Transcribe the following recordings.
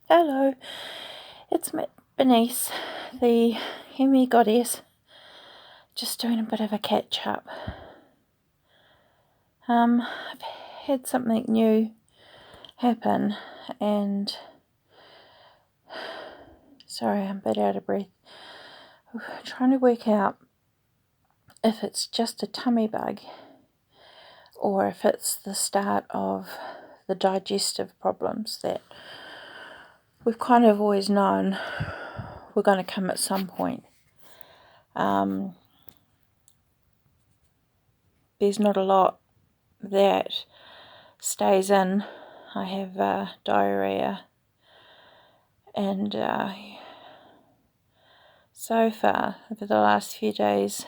Hello, it's Bernice, the M.E Goddess, just doing a bit of a catch-up. I've had something new happen, and sorry, I'm a bit out of breath. I'm trying to work out if it's just a tummy bug or if it's the start of the digestive problems that we've kind of always known were going to come at some point. There's not a lot that stays in. I have diarrhea, and so far over the last few days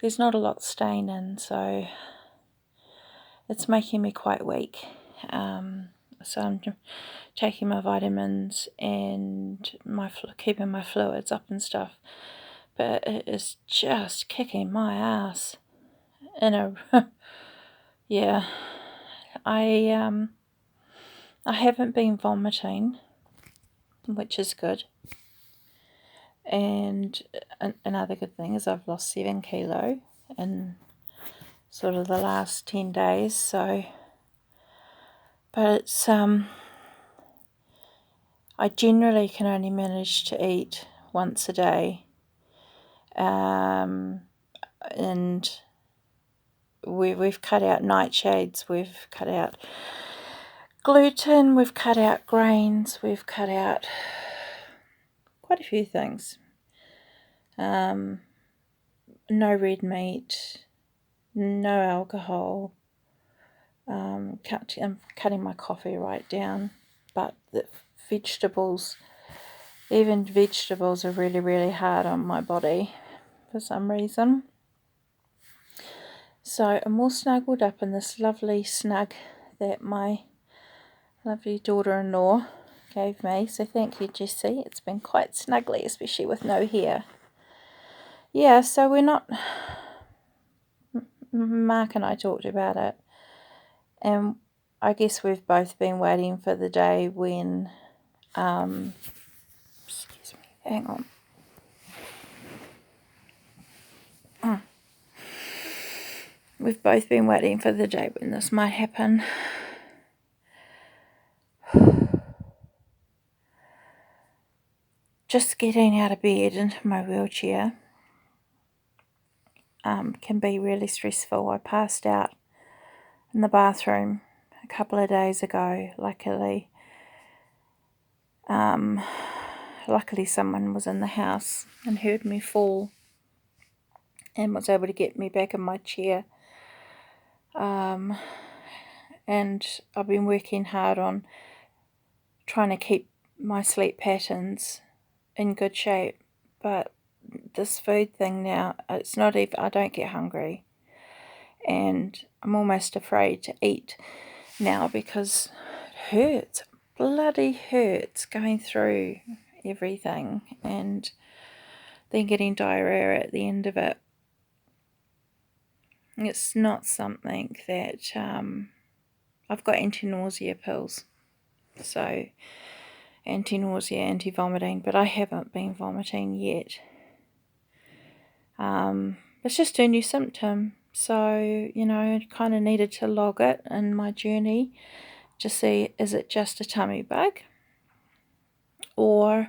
there's not a lot staying in, so it's making me quite weak. So I'm taking my vitamins and keeping my fluids up and stuff, but it is just kicking my ass in a yeah. I haven't been vomiting, which is good. And another good thing is I've lost 7 kilo in sort of the last 10 days. So, but it's I generally can only manage to eat once a day, and we've cut out nightshades, we've cut out gluten, we've cut out grains, we've cut out quite a few things. No red meat, no alcohol. I'm cutting my coffee right down, but the vegetables, even vegetables, are really, really hard on my body for some reason. So I'm all snuggled up in this lovely snug that my lovely daughter-in-law gave me. So thank you, Jessie. It's been quite snuggly, especially with no hair. Yeah, so we're not... Mark and I talked about it, and I guess we've both been waiting for the day when... excuse me, hang on. We've both been waiting for the day when this might happen. Just getting out of bed into my wheelchair can be really stressful. I passed out in the bathroom a couple of days ago. Luckily someone was in the house and heard me fall and was able to get me back in my chair. And I've been working hard on trying to keep my sleep patterns in good shape, but this food thing now, it's not even, I don't get hungry, and I'm almost afraid to eat now because it hurts, bloody hurts going through everything and then getting diarrhea at the end of it. It's not something that I've got anti-nausea pills, so anti-nausea, anti-vomiting, but I haven't been vomiting yet. It's just a new symptom, so I kind of needed to log it in my journey to see, is it just a tummy bug, or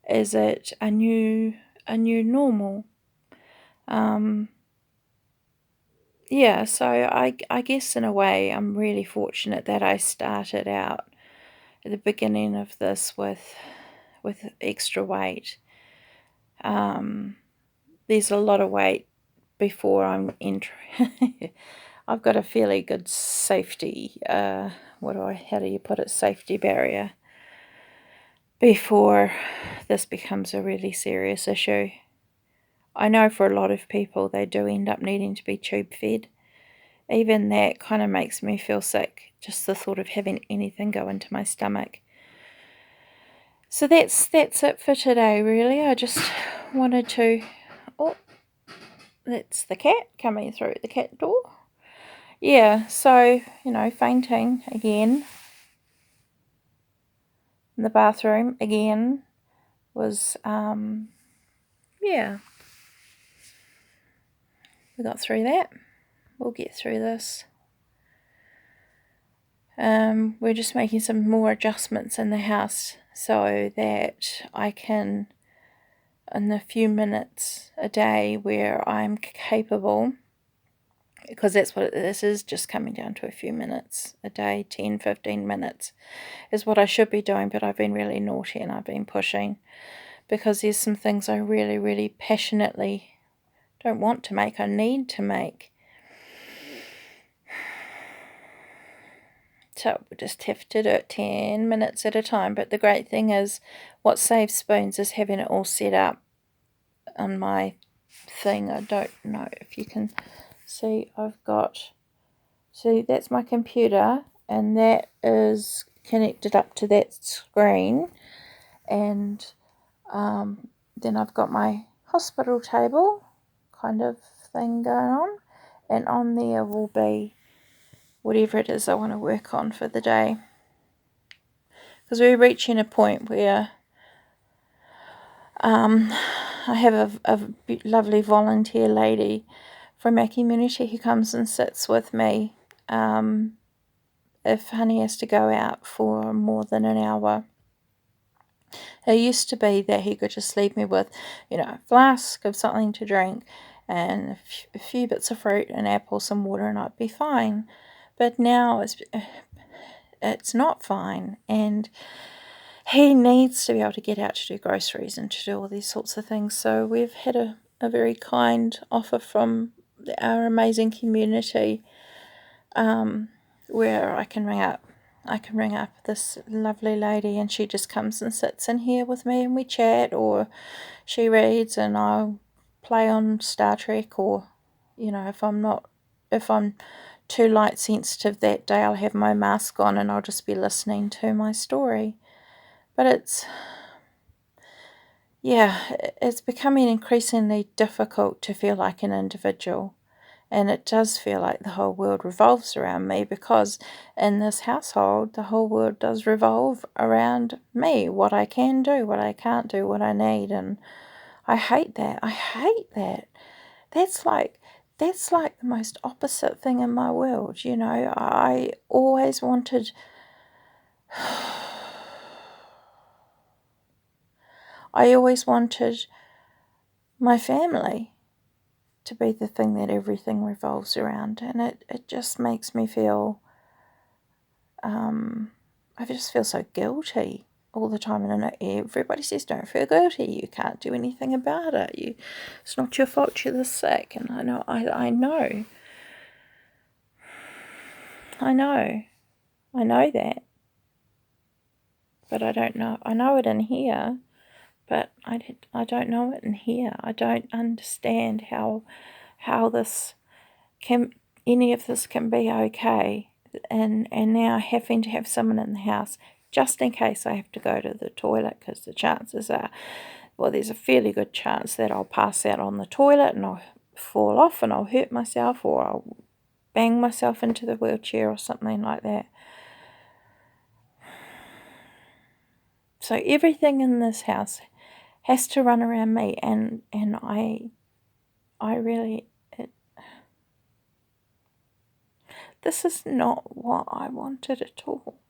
is it a new normal? Yeah, so I guess in a way I'm really fortunate that I started out at the beginning of this with extra weight. There's a lot of weight before I'm entering. I've got a fairly good safety, how do you put it, safety barrier before this becomes a really serious issue. I know for a lot of people they do end up needing to be tube fed. Even that kind of makes me feel sick, just the thought of having anything go into my stomach. So that's it for today, really. I just wanted to... Oh, that's the cat coming through the cat door. Yeah, so, fainting again. in the bathroom again was, yeah, we got through that. We'll get through this. We're just making some more adjustments in the house so that I can, in the few minutes a day where I'm capable, because that's what this is, just coming down to a few minutes a day, 10, 15 minutes is what I should be doing, but I've been really naughty and I've been pushing because there's some things I really, really passionately don't want to make, I need to make. So we just have to do it 10 minutes at a time. But the great thing is, what saves spoons is having it all set up on my thing. I don't know if you can see, see, that's my computer, and that is connected up to that screen. And then I've got my hospital table kind of thing going on. And on there will be whatever it is I want to work on for the day. Because we're reaching a point where I have a lovely volunteer lady from our community who comes and sits with me if Honey has to go out for more than an hour. It used to be that he could just leave me with, a flask of something to drink and a few bits of fruit, an apple, some water, and I'd be fine. But now it's not fine, and he needs to be able to get out to do groceries and to do all these sorts of things. So we've had a very kind offer from our amazing community where I can ring up this lovely lady, and she just comes and sits in here with me and we chat, or she reads and I'll play on Star Trek, or if I'm too light sensitive that day, I'll have my mask on and I'll just be listening to my story. But it's becoming increasingly difficult to feel like an individual. And it does feel like the whole world revolves around me, because in this household, the whole world does revolve around me, what I can do, what I can't do, what I need. And I hate that. I hate that. That's like the most opposite thing in my world. I always wanted... I always wanted my family to be the thing that everything revolves around, and it just makes me feel, I just feel so guilty all the time. And I know everybody says don't feel guilty, you can't do anything about it, it's not your fault you're this sick, and I know that, but I don't know. I know it in here, but I don't know it in here. I don't understand how any of this can be okay, and now having to have someone in the house just in case I have to go to the toilet, because the chances are, there's a fairly good chance that I'll pass out on the toilet and I'll fall off and I'll hurt myself, or I'll bang myself into the wheelchair or something like that. So everything in this house has to run around me, and I really... This is not what I wanted at all.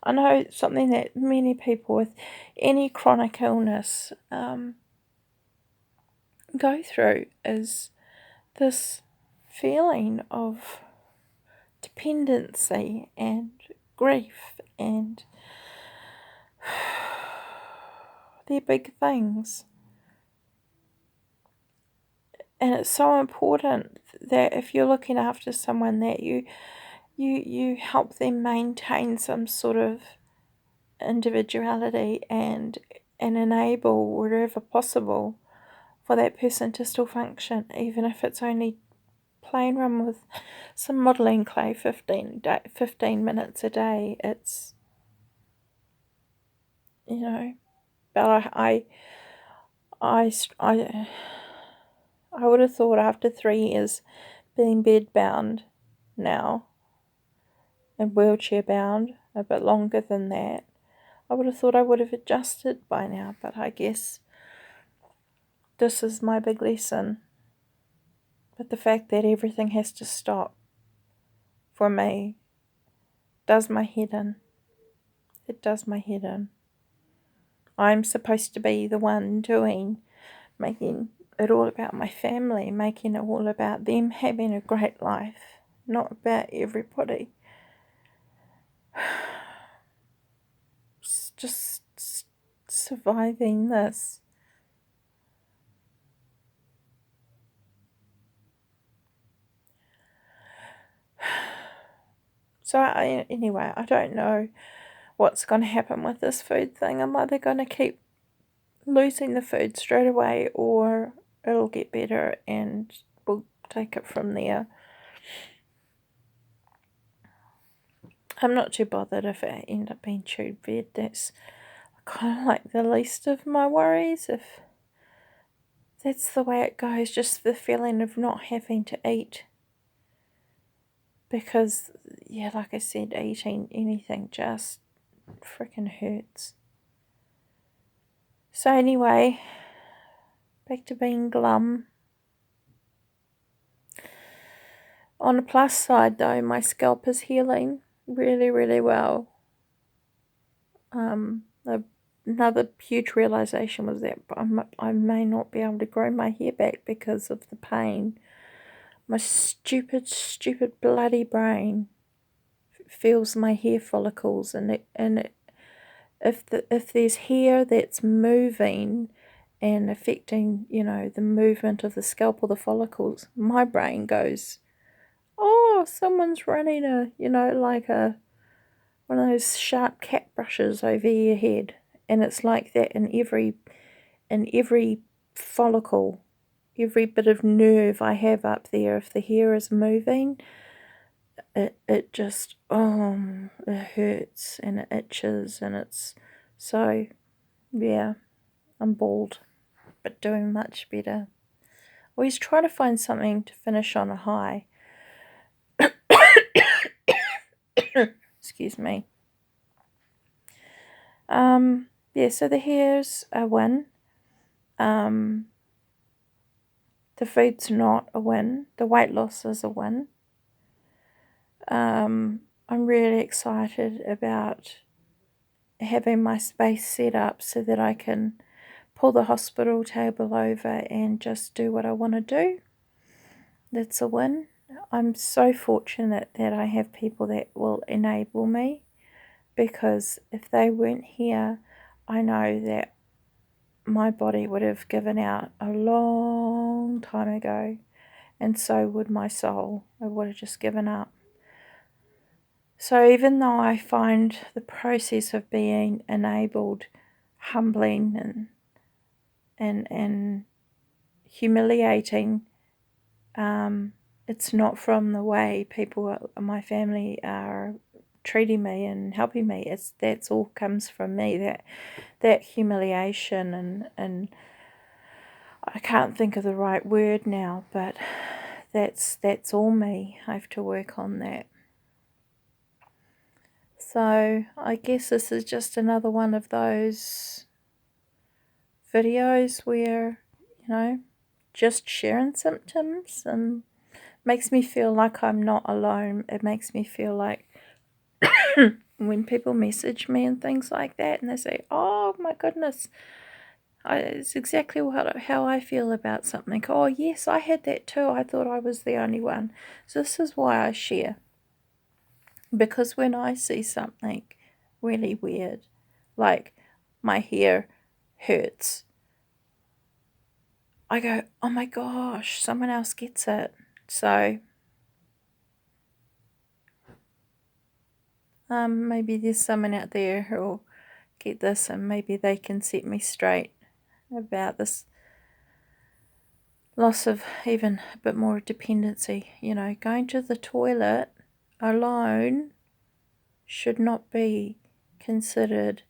I know something that many people with any chronic illness go through is this feeling of dependency and grief, and they're big things. And it's so important that if you're looking after someone, that you help them maintain some sort of individuality and enable, wherever possible, for that person to still function, even if it's only playing around with some modelling clay 15 minutes a day. It's, but I would have thought after 3 years being bedbound now and wheelchair bound a bit longer than that. I would have thought I would have adjusted by now, but I guess this is my big lesson. But the fact that everything has to stop for me does my head in. It does my head in. I'm supposed to be the one making it all about my family, making it all about them having a great life, not about everybody. It's just surviving this. So anyway, I don't know what's going to happen with this food thing. I'm either going to keep losing the food straight away, or it'll get better and we'll take it from there. I'm not too bothered if I end up being tube fed. That's kind of like the least of my worries, if that's the way it goes. Just the feeling of not having to eat, because yeah, like I said, eating anything just freaking hurts. So anyway, back to being glum. On the plus side though, my scalp is healing really, really well. Another huge realization was that I may not be able to grow my hair back because of the pain. My stupid bloody brain feels my hair follicles, if there's hair that's moving and affecting, the movement of the scalp or the follicles, my brain goes, oh, someone's running one of those sharp cat brushes over your head. And it's like that in every follicle, every bit of nerve I have up there. If the hair is moving, it just, it hurts and it itches, and it's, so, yeah, I'm bald, but doing much better. Always try to find something to finish on a high. Excuse me. Yeah, so the hair's a win. The food's not a win. The weight loss is a win. I'm really excited about having my space set up so that I can pull the hospital table over and just do what I want to do. That's a win. I'm so fortunate that I have people that will enable me, because if they weren't here, I know that my body would have given out a long time ago, and so would my soul. I would have just given up. So even though I find the process of being enabled humbling and humiliating, it's not from the way people, my family, are treating me and helping me. That's all comes from me, that humiliation, and I can't think of the right word now, but that's all me. I have to work on that. So I guess this is just another one of those videos where, just sharing symptoms, and makes me feel like I'm not alone. It makes me feel like when people message me and things like that, and they say, oh my goodness, it's exactly how I feel about something. Oh yes, I had that too. I thought I was the only one. So this is why I share. Because when I see something really weird, like my hair hurts, I go, oh my gosh, someone else gets it. So maybe there's someone out there who'll get this, and maybe they can set me straight about this loss of even a bit more dependency. Going to the toilet alone should not be considered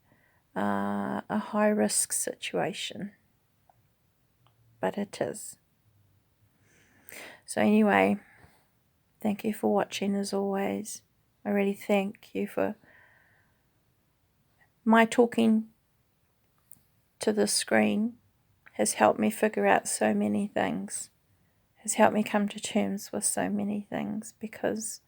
a high risk situation, but it is. So anyway, Thank you for watching as always. I really thank you for my talking to the screen has helped me figure out so many things, has helped me come to terms with so many things, because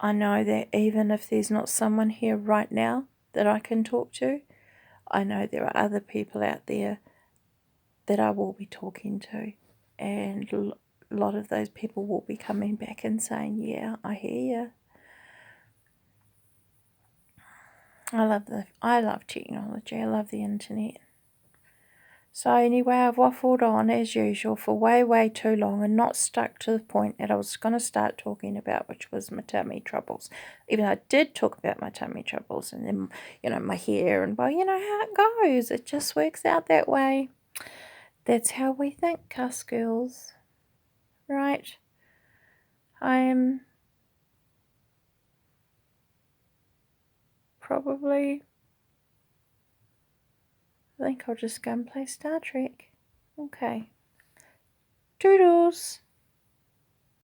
I know that even if there's not someone here right now that I can talk to, I know there are other people out there that I will be talking to, and a lot of those people will be coming back and saying, yeah, I hear you. I love technology. I love the internet. So anyway, I've waffled on as usual for way too long and not stuck to the point that I was going to start talking about, which was my tummy troubles. Even though I did talk about my tummy troubles and then, my hair, and well, you know how it goes. It just works out that way. That's how we think, us girls. Right? I think I'll just go and play Star Trek. Okay. Toodles!